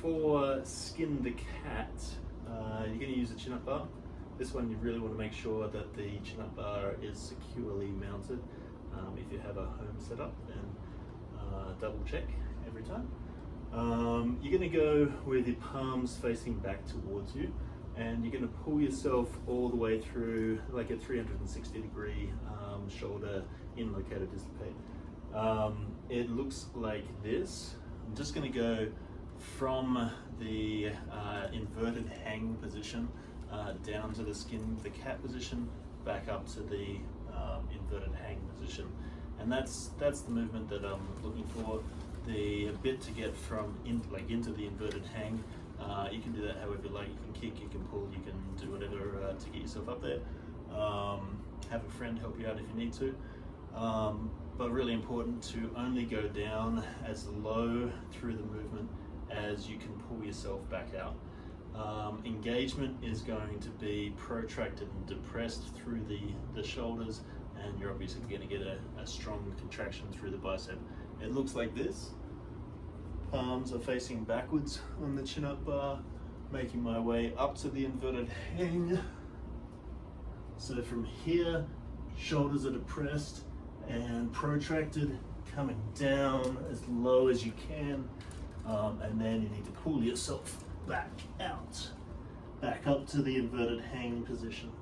for skin the cat, you're going to use a chin-up bar. This one you really want to make sure that the chin-up bar is securely mounted. If you have a home setup, then double check every time. You're going to go with your palms facing back towards you, and you're going to pull yourself all the way through like a 360-degree shoulder inlocator dislocate. It looks like this. I'm just going to go from the inverted hang position down to the skin, the cat position, back up to the inverted hang position, and that's the movement that I'm looking for. The bit to get from into the inverted hang, you can do that however you like. You can kick, you can pull, you can do whatever to get yourself up there. Have a friend help you out if you need to. But really important to only go down as low through the movement as you can pull yourself back out. Engagement is going to be protracted and depressed through the shoulders, and you're obviously going to get a strong contraction through the bicep. It looks like this. Palms are facing backwards on the chin-up bar, making my way up to the inverted hang. So from here, shoulders are depressed and protracted, coming down as low as you can, and then you need to pull yourself back out, back up to the inverted hang position.